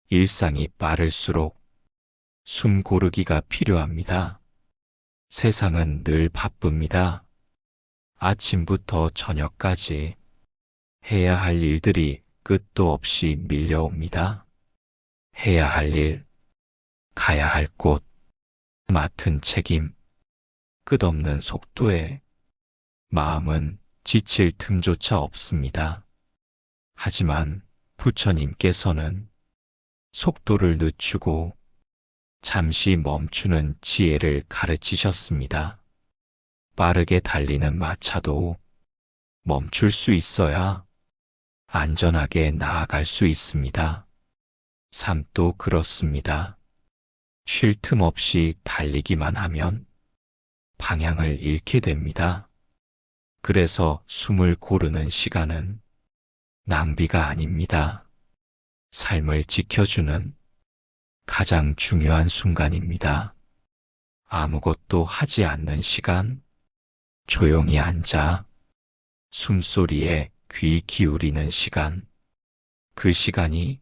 일상이 빠를수록 숨 고르기가 필요합니다. 세상은 늘 바쁩니다. 아침부터 저녁까지 해야 할 일들이 끝도 없이 밀려옵니다. 해야 할 일, 가야 할 곳, 맡은 책임, 끝없는 속도에 마음은 지칠 틈조차 없습니다. 하지만 부처님께서는 속도를 늦추고 잠시 멈추는 지혜를 가르치셨습니다. 빠르게 달리는 마차도 멈출 수 있어야 안전하게 나아갈 수 있습니다. 삶도 그렇습니다. 쉴 틈 없이 달리기만 하면 방향을 잃게 됩니다. 그래서 숨을 고르는 시간은 낭비가 아닙니다. 삶을 지켜주는 가장 중요한 순간입니다. 아무것도 하지 않는 시간, 조용히 앉아 숨소리에 귀 기울이는 시간, 그 시간이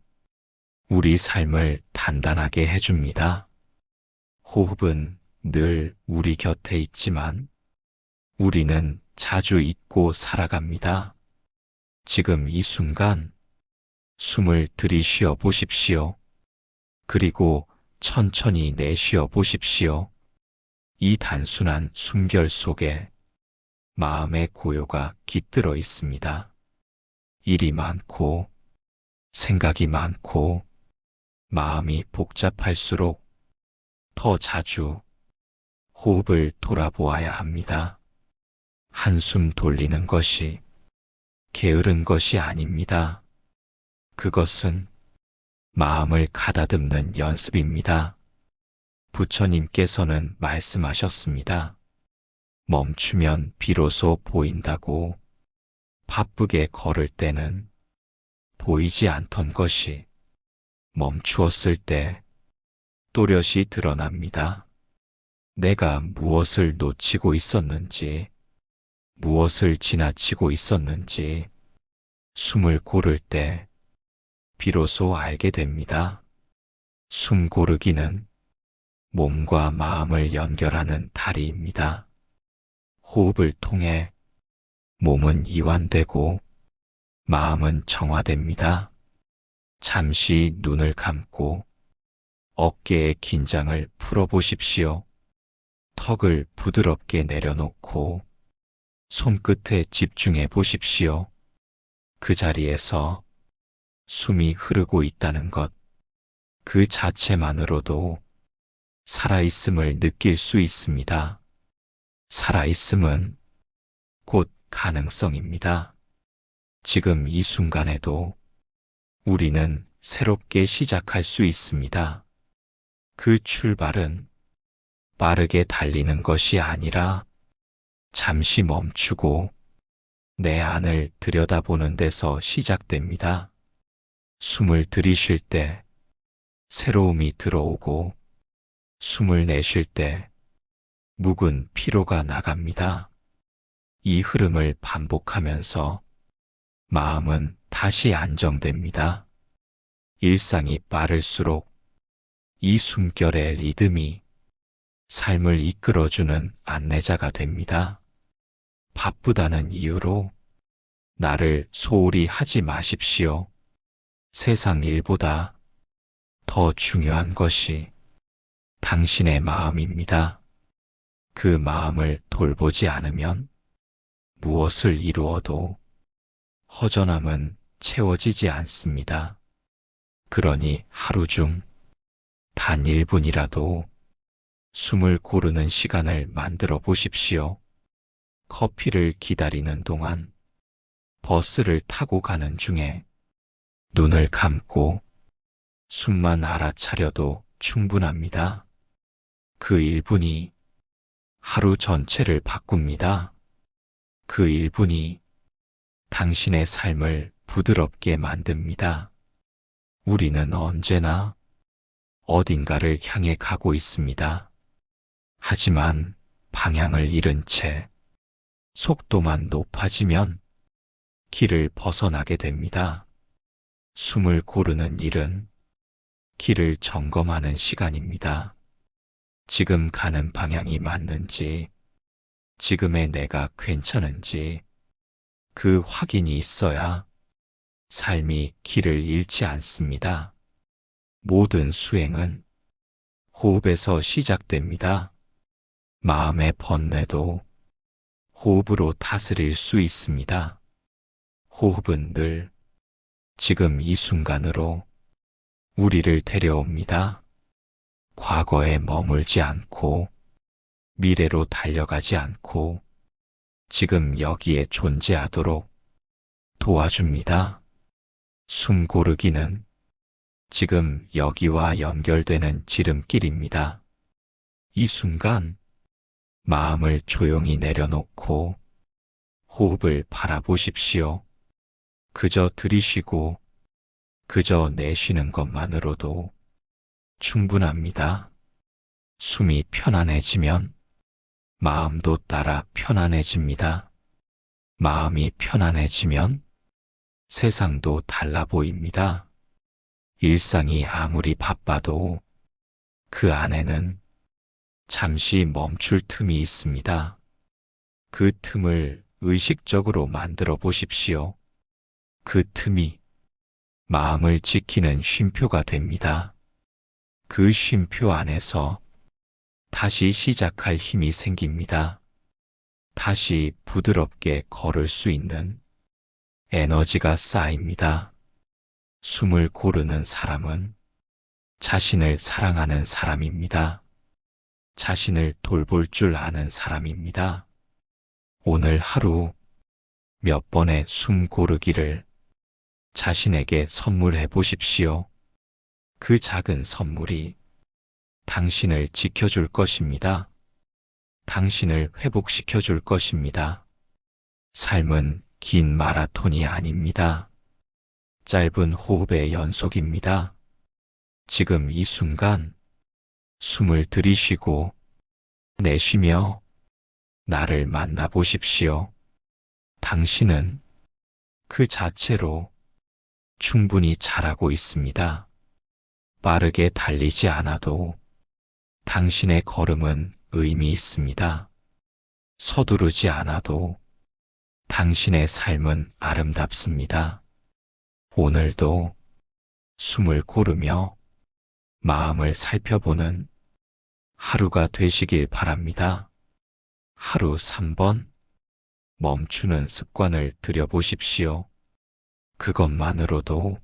우리 삶을 단단하게 해줍니다. 호흡은 늘 우리 곁에 있지만 우리는 자주 잊고 살아갑니다. 지금 이 순간 숨을 들이쉬어 보십시오. 그리고 천천히 내쉬어 보십시오. 이 단순한 숨결 속에 마음의 고요가 깃들어 있습니다. 일이 많고 생각이 많고 마음이 복잡할수록 더 자주 호흡을 돌아보아야 합니다. 한숨 돌리는 것이 게으른 것이 아닙니다. 그것은 마음을 가다듬는 연습입니다. 부처님께서는 말씀하셨습니다. 멈추면 비로소 보인다고. 바쁘게 걸을 때는 보이지 않던 것이 멈추었을 때 또렷이 드러납니다. 내가 무엇을 놓치고 있었는지, 무엇을 지나치고 있었는지 숨을 고를 때 비로소 알게 됩니다. 숨 고르기는 몸과 마음을 연결하는 다리입니다. 호흡을 통해 몸은 이완되고 마음은 정화됩니다. 잠시 눈을 감고 어깨의 긴장을 풀어보십시오. 턱을 부드럽게 내려놓고 손끝에 집중해 보십시오. 그 자리에서 숨이 흐르고 있다는 것, 그 자체만으로도 살아있음을 느낄 수 있습니다. 살아있음은 곧 가능성입니다. 지금 이 순간에도 우리는 새롭게 시작할 수 있습니다. 그 출발은 빠르게 달리는 것이 아니라 잠시 멈추고 내 안을 들여다보는 데서 시작됩니다. 숨을 들이쉴 때 새로움이 들어오고 숨을 내쉴 때 묵은 피로가 나갑니다. 이 흐름을 반복하면서 마음은 다시 안정됩니다. 일상이 빠를수록 이 숨결의 리듬이 삶을 이끌어주는 안내자가 됩니다. 바쁘다는 이유로 나를 소홀히 하지 마십시오. 세상 일보다 더 중요한 것이 당신의 마음입니다. 그 마음을 돌보지 않으면 무엇을 이루어도 허전함은 채워지지 않습니다. 그러니 하루 중 단 1분이라도 숨을 고르는 시간을 만들어 보십시오. 커피를 기다리는 동안, 버스를 타고 가는 중에 눈을 감고 숨만 알아차려도 충분합니다. 그 1분이 하루 전체를 바꿉니다. 그 1분이 당신의 삶을 부드럽게 만듭니다. 우리는 언제나 어딘가를 향해 가고 있습니다. 하지만 방향을 잃은 채 속도만 높아지면 길을 벗어나게 됩니다. 숨을 고르는 일은 길을 점검하는 시간입니다. 지금 가는 방향이 맞는지, 지금의 내가 괜찮은지 그 확인이 있어야 삶이 길을 잃지 않습니다. 모든 수행은 호흡에서 시작됩니다. 마음의 번뇌도 호흡으로 다스릴 수 있습니다. 호흡은 늘 지금 이 순간으로 우리를 데려옵니다. 과거에 머물지 않고 미래로 달려가지 않고 지금 여기에 존재하도록 도와줍니다. 숨 고르기는 지금 여기와 연결되는 지름길입니다. 이 순간 마음을 조용히 내려놓고 호흡을 바라보십시오. 그저 들이쉬고 그저 내쉬는 것만으로도 충분합니다. 숨이 편안해지면 마음도 따라 편안해집니다. 마음이 편안해지면 세상도 달라 보입니다. 일상이 아무리 바빠도 그 안에는 잠시 멈출 틈이 있습니다. 그 틈을 의식적으로 만들어 보십시오. 그 틈이 마음을 지키는 쉼표가 됩니다. 그 쉼표 안에서 다시 시작할 힘이 생깁니다. 다시 부드럽게 걸을 수 있는 에너지가 쌓입니다. 숨을 고르는 사람은 자신을 사랑하는 사람입니다. 자신을 돌볼 줄 아는 사람입니다. 오늘 하루 몇 번의 숨 고르기를 자신에게 선물해 보십시오. 그 작은 선물이 당신을 지켜줄 것입니다. 당신을 회복시켜 줄 것입니다. 삶은 긴 마라톤이 아닙니다. 짧은 호흡의 연속입니다. 지금 이 순간 숨을 들이쉬고 내쉬며 나를 만나보십시오. 당신은 그 자체로 충분히 잘하고 있습니다. 빠르게 달리지 않아도 당신의 걸음은 의미 있습니다. 서두르지 않아도 당신의 삶은 아름답습니다. 오늘도 숨을 고르며 마음을 살펴보는 하루가 되시길 바랍니다. 하루 3번 멈추는 습관을 들여보십시오. 그것만으로도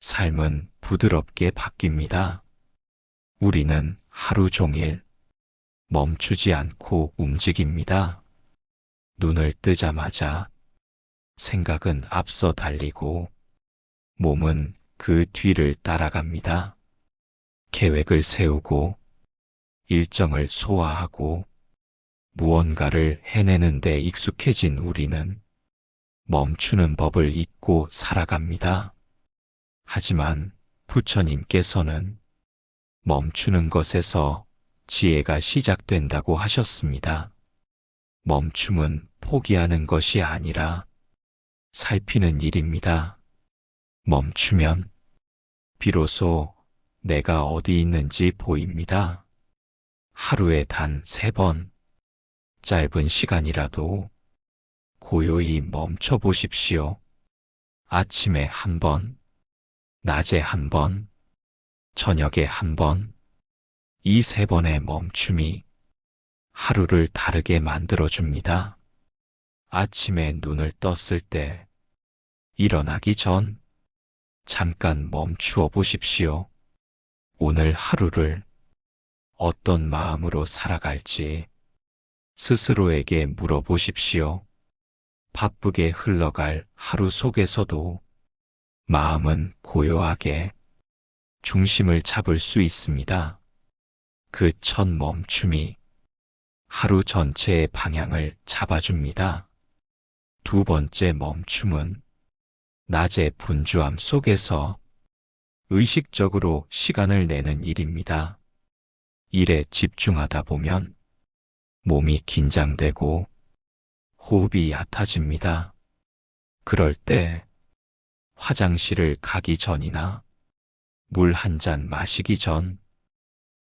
삶은 부드럽게 바뀝니다. 우리는 하루 종일 멈추지 않고 움직입니다. 눈을 뜨자마자 생각은 앞서 달리고 몸은 그 뒤를 따라갑니다. 계획을 세우고 일정을 소화하고 무언가를 해내는 데 익숙해진 우리는 멈추는 법을 잊고 살아갑니다. 하지만 부처님께서는 멈추는 것에서 지혜가 시작된다고 하셨습니다. 멈춤은 포기하는 것이 아니라 살피는 일입니다. 멈추면 비로소 내가 어디 있는지 보입니다. 하루에 단 3번, 짧은 시간이라도 고요히 멈춰 보십시오. 아침에 1번, 낮에 1번, 저녁에 1번, 이 3번의 멈춤이 하루를 다르게 만들어줍니다. 아침에 눈을 떴을 때 일어나기 전 잠깐 멈추어 보십시오. 오늘 하루를 어떤 마음으로 살아갈지 스스로에게 물어보십시오. 바쁘게 흘러갈 하루 속에서도 마음은 고요하게 중심을 잡을 수 있습니다. 그 첫 멈춤이 하루 전체의 방향을 잡아줍니다. 두 번째 멈춤은 낮의 분주함 속에서 의식적으로 시간을 내는 일입니다. 일에 집중하다 보면 몸이 긴장되고 호흡이 얕아집니다. 그럴 때 화장실을 가기 전이나 물 한 잔 마시기 전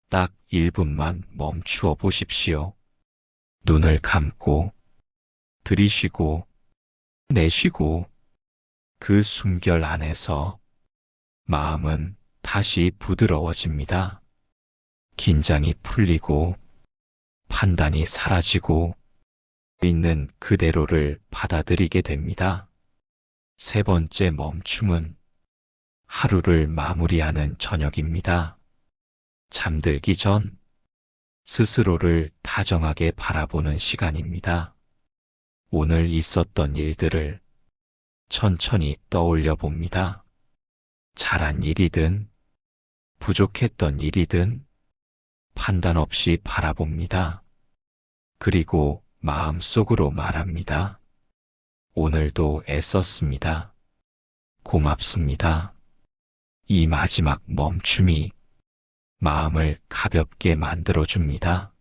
딱 1분만 멈추어 보십시오. 눈을 감고 들이쉬고 내쉬고 그 숨결 안에서 마음은 다시 부드러워집니다. 긴장이 풀리고 판단이 사라지고 있는 그대로를 받아들이게 됩니다. 세 번째 멈춤은 하루를 마무리하는 저녁입니다. 잠들기 전 스스로를 다정하게 바라보는 시간입니다. 오늘 있었던 일들을 천천히 떠올려 봅니다. 잘한 일이든 부족했던 일이든 판단 없이 바라봅니다. 그리고 마음속으로 말합니다. 오늘도 애썼습니다. 고맙습니다. 이 마지막 멈춤이 마음을 가볍게 만들어줍니다.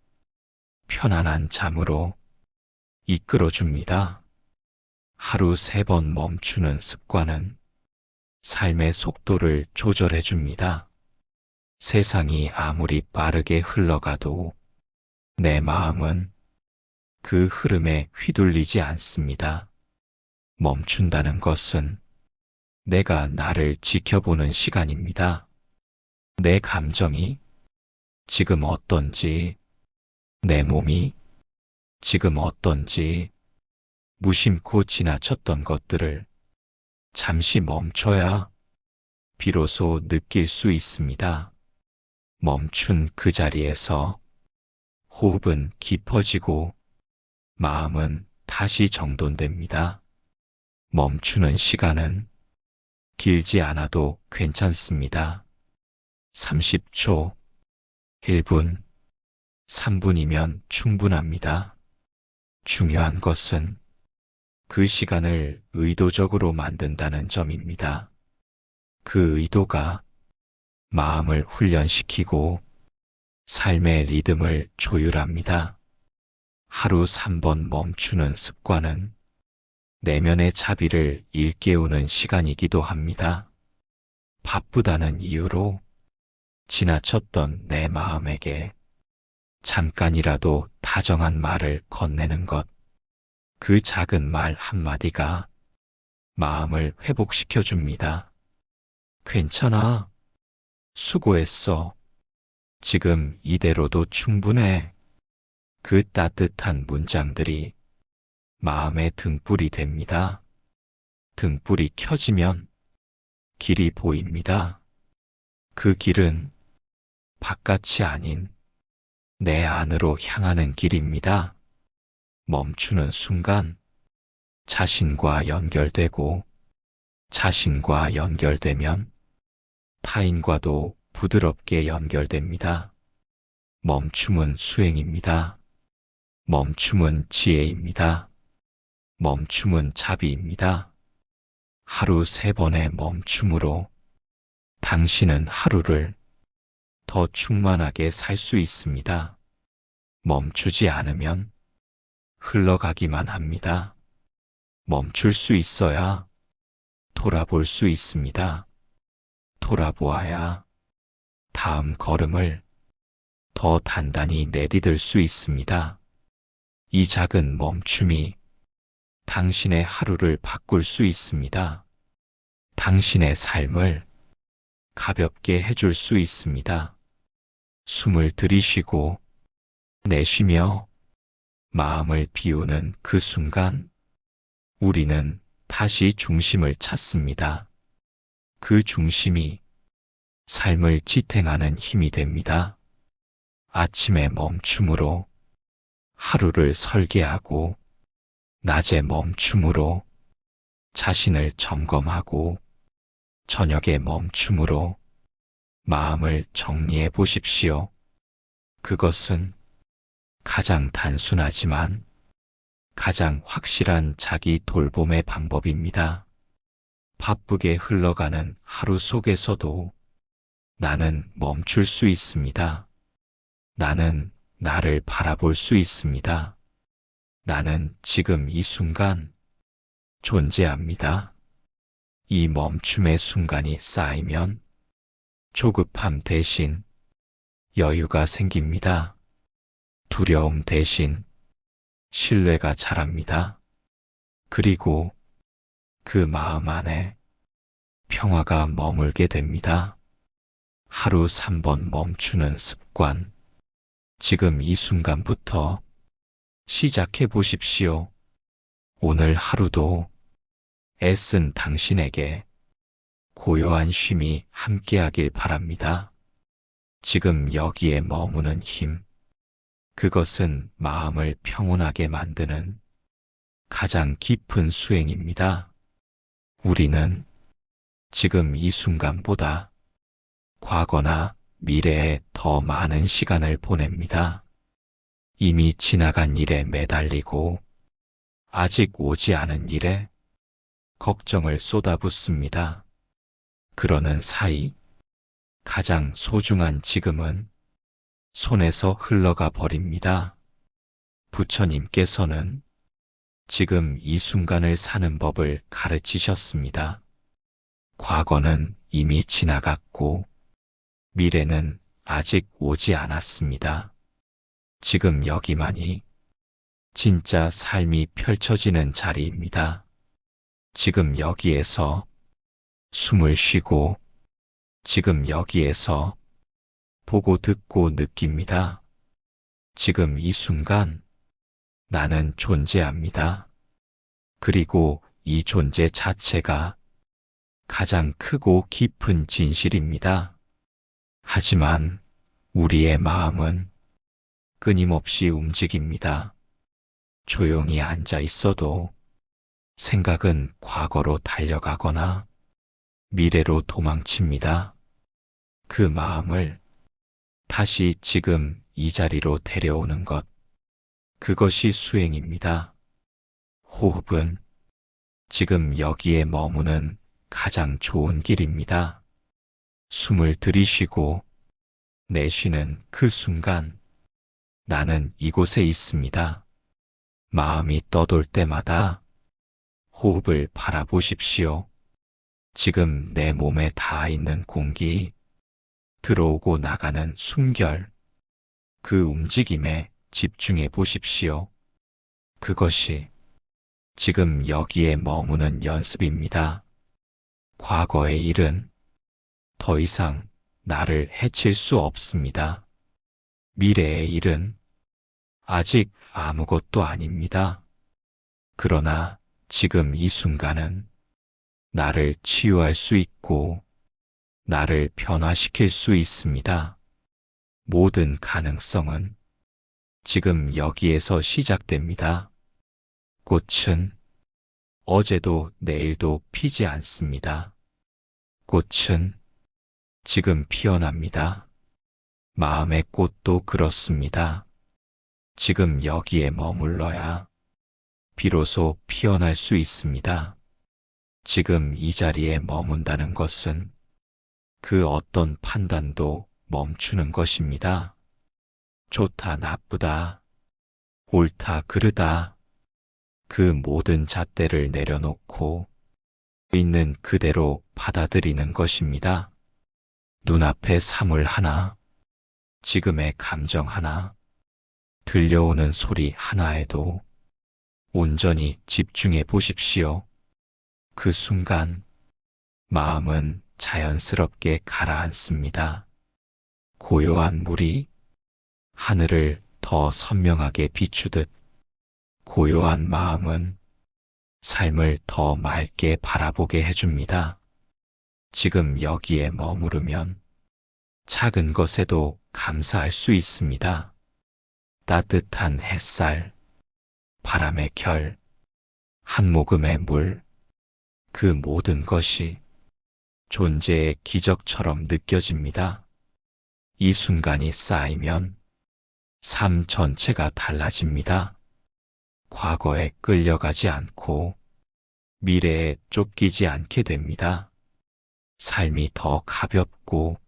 편안한 잠으로 이끌어줍니다. 하루 3번 멈추는 습관은 삶의 속도를 조절해줍니다. 세상이 아무리 빠르게 흘러가도 내 마음은 그 흐름에 휘둘리지 않습니다. 멈춘다는 것은 내가 나를 지켜보는 시간입니다. 내 감정이 지금 어떤지, 내 몸이 지금 어떤지, 무심코 지나쳤던 것들을 잠시 멈춰야 비로소 느낄 수 있습니다. 멈춘 그 자리에서 호흡은 깊어지고 마음은 다시 정돈됩니다. 멈추는 시간은 길지 않아도 괜찮습니다. 30초, 1분, 3분이면 충분합니다. 중요한 것은 그 시간을 의도적으로 만든다는 점입니다. 그 의도가 마음을 훈련시키고 삶의 리듬을 조율합니다. 하루 3번 멈추는 습관은 내면의 자비를 일깨우는 시간이기도 합니다. 바쁘다는 이유로 지나쳤던 내 마음에게 잠깐이라도 다정한 말을 건네는 것, 그 작은 말 한마디가 마음을 회복시켜 줍니다. 괜찮아. 수고했어. 지금 이대로도 충분해. 그 따뜻한 문장들이 마음의 등불이 됩니다. 등불이 켜지면 길이 보입니다. 그 길은 바깥이 아닌 내 안으로 향하는 길입니다. 멈추는 순간 자신과 연결되고 자신과 연결되면 타인과도 부드럽게 연결됩니다. 멈춤은 수행입니다. 멈춤은 지혜입니다. 멈춤은 자비입니다. 하루 3번의 멈춤으로 당신은 하루를 더 충만하게 살 수 있습니다. 멈추지 않으면 흘러가기만 합니다. 멈출 수 있어야 돌아볼 수 있습니다. 돌아보아야 다음 걸음을 더 단단히 내디딜 수 있습니다. 이 작은 멈춤이 당신의 하루를 바꿀 수 있습니다. 당신의 삶을 가볍게 해줄 수 있습니다. 숨을 들이쉬고 내쉬며 마음을 비우는 그 순간 우리는 다시 중심을 찾습니다. 그 중심이 삶을 지탱하는 힘이 됩니다. 아침에 멈춤으로 하루를 설계하고 낮에 멈춤으로 자신을 점검하고 저녁에 멈춤으로 마음을 정리해 보십시오. 그것은 가장 단순하지만 가장 확실한 자기 돌봄의 방법입니다. 바쁘게 흘러가는 하루 속에서도 나는 멈출 수 있습니다. 나는 나를 바라볼 수 있습니다. 나는 지금 이 순간 존재합니다. 이 멈춤의 순간이 쌓이면 조급함 대신 여유가 생깁니다. 두려움 대신 신뢰가 자랍니다. 그리고 그 마음 안에 평화가 머물게 됩니다. 하루 3번 멈추는 습관. 지금 이 순간부터 시작해 보십시오. 오늘 하루도 애쓴 당신에게 고요한 쉼이 함께하길 바랍니다. 지금 여기에 머무는 힘. 그것은 마음을 평온하게 만드는 가장 깊은 수행입니다. 우리는 지금 이 순간보다 과거나 미래에 더 많은 시간을 보냅니다. 이미 지나간 일에 매달리고 아직 오지 않은 일에 걱정을 쏟아붓습니다. 그러는 사이 가장 소중한 지금은 손에서 흘러가 버립니다. 부처님께서는 지금 이 순간을 사는 법을 가르치셨습니다. 과거는 이미 지나갔고 미래는 아직 오지 않았습니다. 지금 여기만이 진짜 삶이 펼쳐지는 자리입니다. 지금 여기에서 숨을 쉬고 지금 여기에서 보고 듣고 느낍니다. 지금 이 순간 나는 존재합니다. 그리고 이 존재 자체가 가장 크고 깊은 진실입니다. 하지만 우리의 마음은 끊임없이 움직입니다. 조용히 앉아 있어도 생각은 과거로 달려가거나 미래로 도망칩니다. 그 마음을 다시 지금 이 자리로 데려오는 것. 그것이 수행입니다. 호흡은 지금 여기에 머무는 가장 좋은 길입니다. 숨을 들이쉬고 내쉬는 그 순간 나는 이곳에 있습니다. 마음이 떠돌 때마다 호흡을 바라보십시오. 지금 내 몸에 닿아 있는 공기, 들어오고 나가는 숨결, 그 움직임에 집중해 보십시오. 그것이 지금 여기에 머무는 연습입니다. 과거의 일은 더 이상 나를 해칠 수 없습니다. 미래의 일은 아직 아무것도 아닙니다. 그러나 지금 이 순간은 나를 치유할 수 있고 나를 변화시킬 수 있습니다. 모든 가능성은 지금 여기에서 시작됩니다. 꽃은 어제도 내일도 피지 않습니다. 꽃은 지금 피어납니다. 마음의 꽃도 그렇습니다. 지금 여기에 머물러야 비로소 피어날 수 있습니다. 지금 이 자리에 머문다는 것은 그 어떤 판단도 멈추는 것입니다. 좋다, 나쁘다, 옳다, 그르다, 그 모든 잣대를 내려놓고 있는 그대로 받아들이는 것입니다. 눈앞의 사물 하나, 지금의 감정 하나, 들려오는 소리 하나에도 온전히 집중해 보십시오. 그 순간 마음은 자연스럽게 가라앉습니다. 고요한 물이 하늘을 더 선명하게 비추듯 고요한 마음은 삶을 더 맑게 바라보게 해줍니다. 지금 여기에 머무르면 작은 것에도 감사할 수 있습니다. 따뜻한 햇살, 바람의 결, 한 모금의 물, 그 모든 것이 존재의 기적처럼 느껴집니다. 이 순간이 쌓이면 삶 전체가 달라집니다. 과거에 끌려가지 않고 미래에 쫓기지 않게 됩니다. 삶이 더 가볍고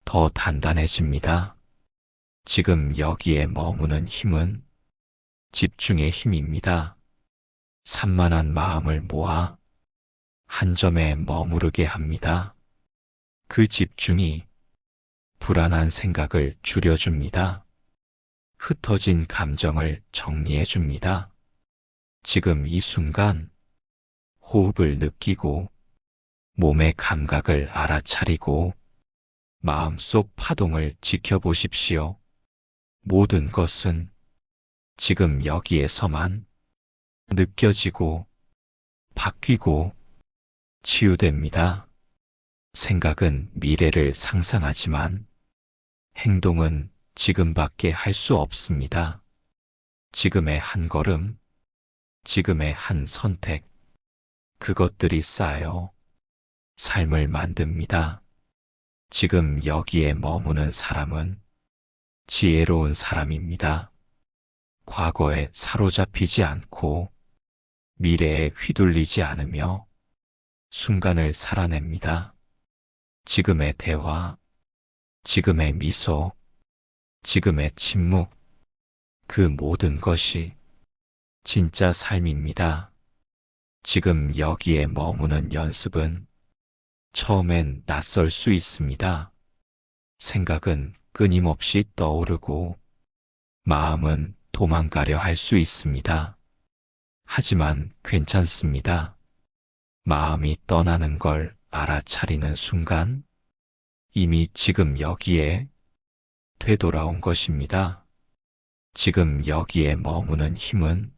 더 단단해집니다. 지금 여기에 머무는 힘은 집중의 힘입니다. 산만한 마음을 모아 한 점에 머무르게 합니다. 그 집중이 불안한 생각을 줄여줍니다. 흩어진 감정을 정리해줍니다. 지금 이 순간 호흡을 느끼고 몸의 감각을 알아차리고 마음속 파동을 지켜보십시오. 모든 것은 지금 여기에서만 느껴지고 바뀌고 치유됩니다. 생각은 미래를 상상하지만 행동은 지금밖에 할 수 없습니다. 지금의 한 걸음, 지금의 한 선택, 그것들이 쌓여 삶을 만듭니다. 지금 여기에 머무는 사람은 지혜로운 사람입니다. 과거에 사로잡히지 않고 미래에 휘둘리지 않으며 순간을 살아냅니다. 지금의 대화, 지금의 미소, 지금의 침묵, 그 모든 것이 진짜 삶입니다. 지금 여기에 머무는 연습은 처음엔 낯설 수 있습니다. 생각은 끊임없이 떠오르고 마음은 도망가려 할 수 있습니다. 하지만 괜찮습니다. 마음이 떠나는 걸 알아차리는 순간 이미 지금 여기에 되돌아온 것입니다. 지금 여기에 머무는 힘은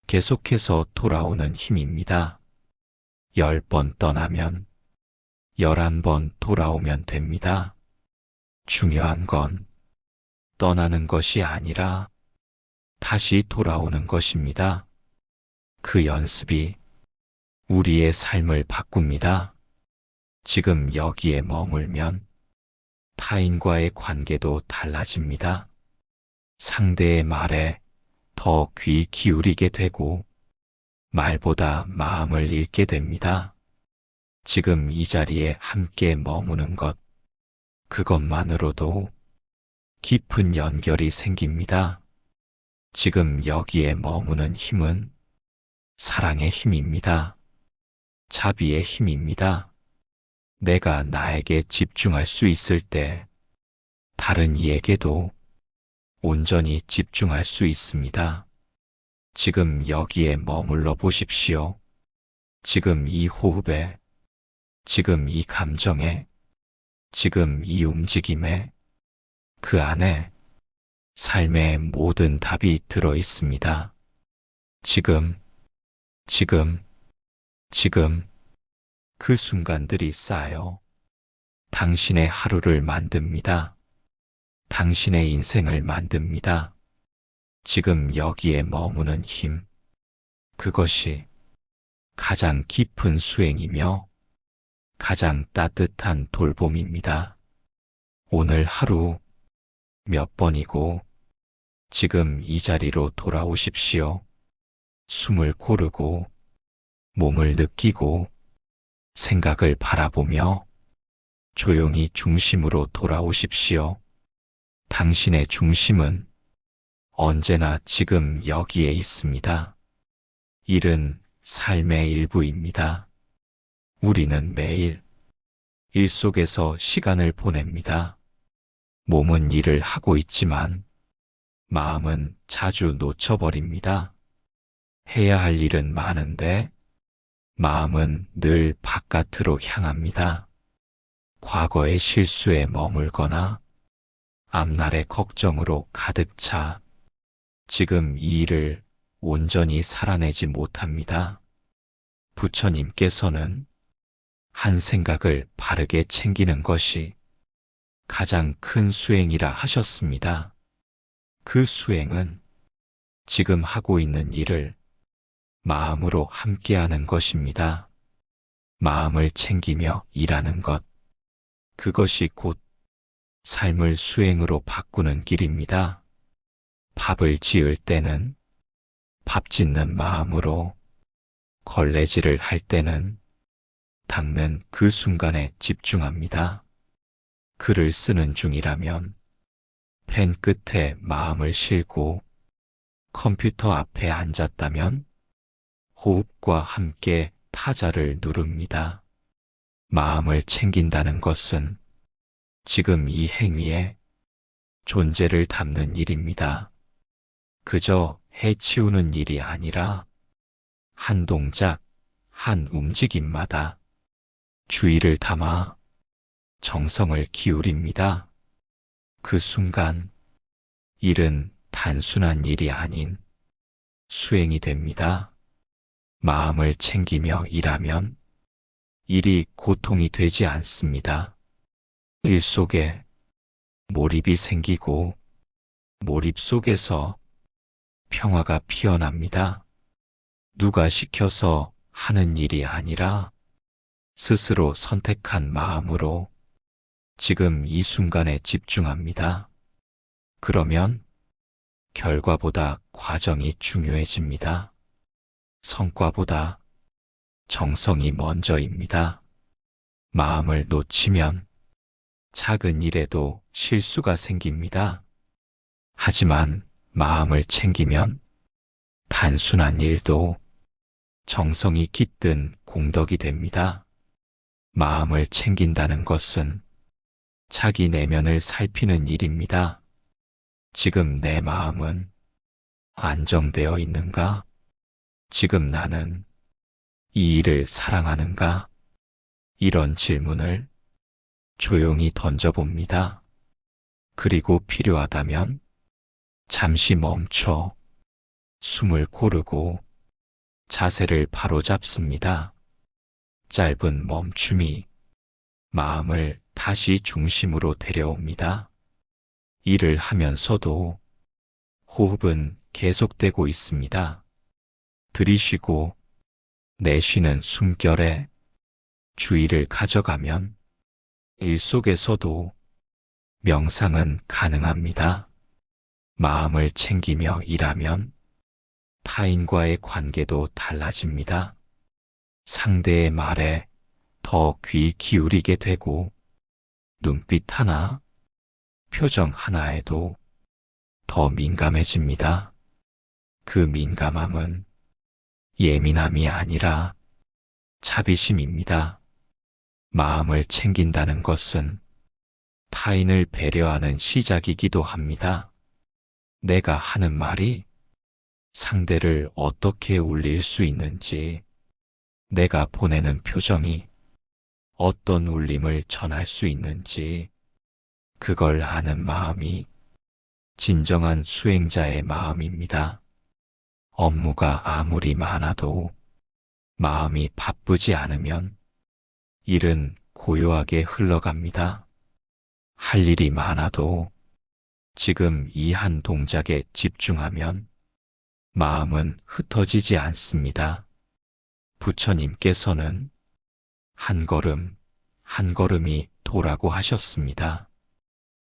계속해서 돌아오는 힘입니다. 10번 떠나면 11번 돌아오면 됩니다. 중요한 건 떠나는 것이 아니라 다시 돌아오는 것입니다. 그 연습이 우리의 삶을 바꿉니다. 지금 여기에 머물면 타인과의 관계도 달라집니다. 상대의 말에 더 귀 기울이게 되고 말보다 마음을 읽게 됩니다. 지금 이 자리에 함께 머무는 것, 그것만으로도 깊은 연결이 생깁니다. 지금 여기에 머무는 힘은 사랑의 힘입니다. 자비의 힘입니다. 내가 나에게 집중할 수 있을 때 다른 이에게도 온전히 집중할 수 있습니다. 지금 여기에 머물러 보십시오. 지금 이 호흡에, 지금 이 감정에, 지금 이 움직임에, 그 안에 삶의 모든 답이 들어 있습니다. 지금, 지금, 지금, 그 순간들이 쌓여 당신의 하루를 만듭니다. 당신의 인생을 만듭니다. 지금 여기에 머무는 힘, 그것이 가장 깊은 수행이며 가장 따뜻한 돌봄입니다. 오늘 하루 몇 번이고 지금 이 자리로 돌아오십시오. 숨을 고르고 몸을 느끼고 생각을 바라보며 조용히 중심으로 돌아오십시오. 당신의 중심은 언제나 지금 여기에 있습니다. 일은 삶의 일부입니다. 우리는 매일 일 속에서 시간을 보냅니다. 몸은 일을 하고 있지만 마음은 자주 놓쳐버립니다. 해야 할 일은 많은데 마음은 늘 바깥으로 향합니다. 과거의 실수에 머물거나 앞날의 걱정으로 가득 차 지금 이 일을 온전히 살아내지 못합니다. 부처님께서는 한 생각을 바르게 챙기는 것이 가장 큰 수행이라 하셨습니다. 그 수행은 지금 하고 있는 일을 마음으로 함께하는 것입니다. 마음을 챙기며 일하는 것, 그것이 곧 삶을 수행으로 바꾸는 길입니다. 밥을 지을 때는 밥 짓는 마음으로, 걸레질을 할 때는 닦는 그 순간에 집중합니다. 글을 쓰는 중이라면 펜 끝에 마음을 싣고 컴퓨터 앞에 앉았다면 호흡과 함께 타자를 누릅니다. 마음을 챙긴다는 것은 지금 이 행위에 존재를 담는 일입니다. 그저 해치우는 일이 아니라 한 동작, 한 움직임마다 주의를 담아 정성을 기울입니다. 그 순간 일은 단순한 일이 아닌 수행이 됩니다. 마음을 챙기며 일하면 일이 고통이 되지 않습니다. 일 속에 몰입이 생기고 몰입 속에서 평화가 피어납니다. 누가 시켜서 하는 일이 아니라 스스로 선택한 마음으로 지금 이 순간에 집중합니다. 그러면 결과보다 과정이 중요해집니다. 성과보다 정성이 먼저입니다. 마음을 놓치면 작은 일에도 실수가 생깁니다. 하지만 마음을 챙기면 단순한 일도 정성이 깃든 공덕이 됩니다. 마음을 챙긴다는 것은 자기 내면을 살피는 일입니다. 지금 내 마음은 안정되어 있는가? 지금 나는 이 일을 사랑하는가? 이런 질문을 조용히 던져봅니다. 그리고 필요하다면 잠시 멈춰 숨을 고르고 자세를 바로잡습니다. 짧은 멈춤이 마음을 다시 중심으로 데려옵니다. 일을 하면서도 호흡은 계속되고 있습니다. 들이쉬고 내쉬는 숨결에 주의를 가져가면 일 속에서도 명상은 가능합니다. 마음을 챙기며 일하면 타인과의 관계도 달라집니다. 상대의 말에 더 귀 기울이게 되고 눈빛 하나, 표정 하나에도 더 민감해집니다. 그 민감함은 예민함이 아니라 자비심입니다. 마음을 챙긴다는 것은 타인을 배려하는 시작이기도 합니다. 내가 하는 말이 상대를 어떻게 울릴 수 있는지, 내가 보내는 표정이 어떤 울림을 전할 수 있는지, 그걸 아는 마음이 진정한 수행자의 마음입니다. 업무가 아무리 많아도 마음이 바쁘지 않으면 일은 고요하게 흘러갑니다. 할 일이 많아도 지금 이 한 동작에 집중하면 마음은 흩어지지 않습니다. 부처님께서는 한 걸음 한 걸음이 도라고 하셨습니다.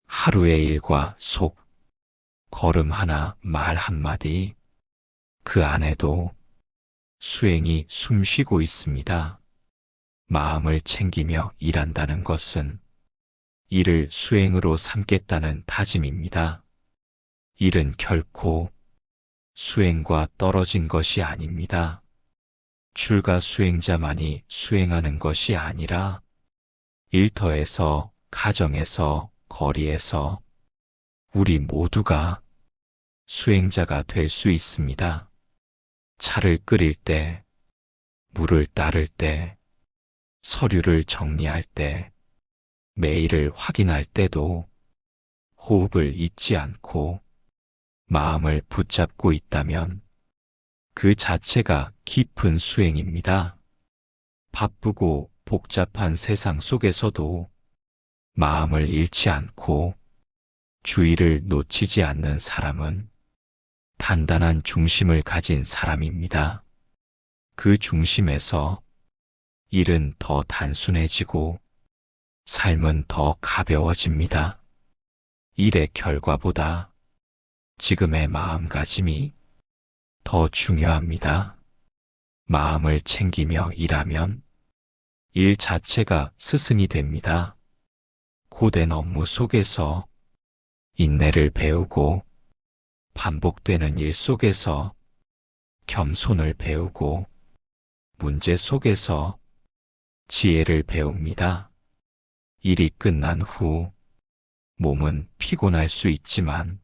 하루의 일과 속, 걸음 하나, 말 한마디, 그 안에도 수행이 숨쉬고 있습니다. 마음을 챙기며 일한다는 것은 이를 수행으로 삼겠다는 다짐입니다. 일은 결코 수행과 떨어진 것이 아닙니다. 출가 수행자만이 수행하는 것이 아니라 일터에서, 가정에서, 거리에서 우리 모두가 수행자가 될 수 있습니다. 차를 끓일 때, 물을 따를 때, 서류를 정리할 때, 메일을 확인할 때도 호흡을 잊지 않고 마음을 붙잡고 있다면 그 자체가 깊은 수행입니다. 바쁘고 복잡한 세상 속에서도 마음을 잃지 않고 주의를 놓치지 않는 사람은 단단한 중심을 가진 사람입니다. 그 중심에서 일은 더 단순해지고 삶은 더 가벼워집니다. 일의 결과보다 지금의 마음가짐이 더 중요합니다. 마음을 챙기며 일하면 일 자체가 스승이 됩니다. 고된 업무 속에서 인내를 배우고 반복되는 일 속에서 겸손을 배우고 문제 속에서 지혜를 배웁니다. 일이 끝난 후 몸은 피곤할 수 있지만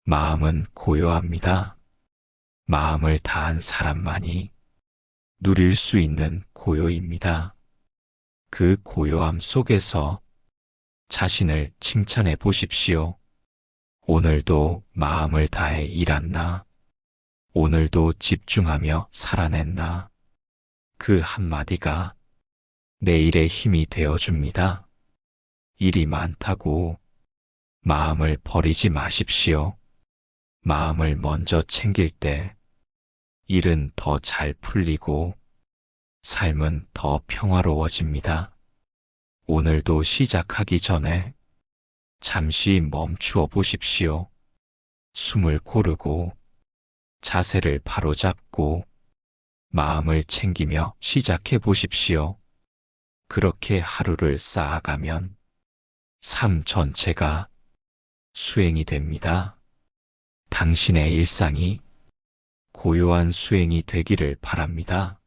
마음은 고요합니다. 마음을 다한 사람만이 누릴 수 있는 고요입니다. 그 고요함 속에서 자신을 칭찬해 보십시오. 오늘도 마음을 다해 일했나? 오늘도 집중하며 살아냈나? 그 한마디가 내일의 힘이 되어줍니다. 일이 많다고 마음을 버리지 마십시오. 마음을 먼저 챙길 때 일은 더 잘 풀리고 삶은 더 평화로워집니다. 오늘도 시작하기 전에 잠시 멈추어 보십시오. 숨을 고르고 자세를 바로잡고 마음을 챙기며 시작해 보십시오. 그렇게 하루를 쌓아가면 삶 전체가 수행이 됩니다. 당신의 일상이 고요한 수행이 되기를 바랍니다.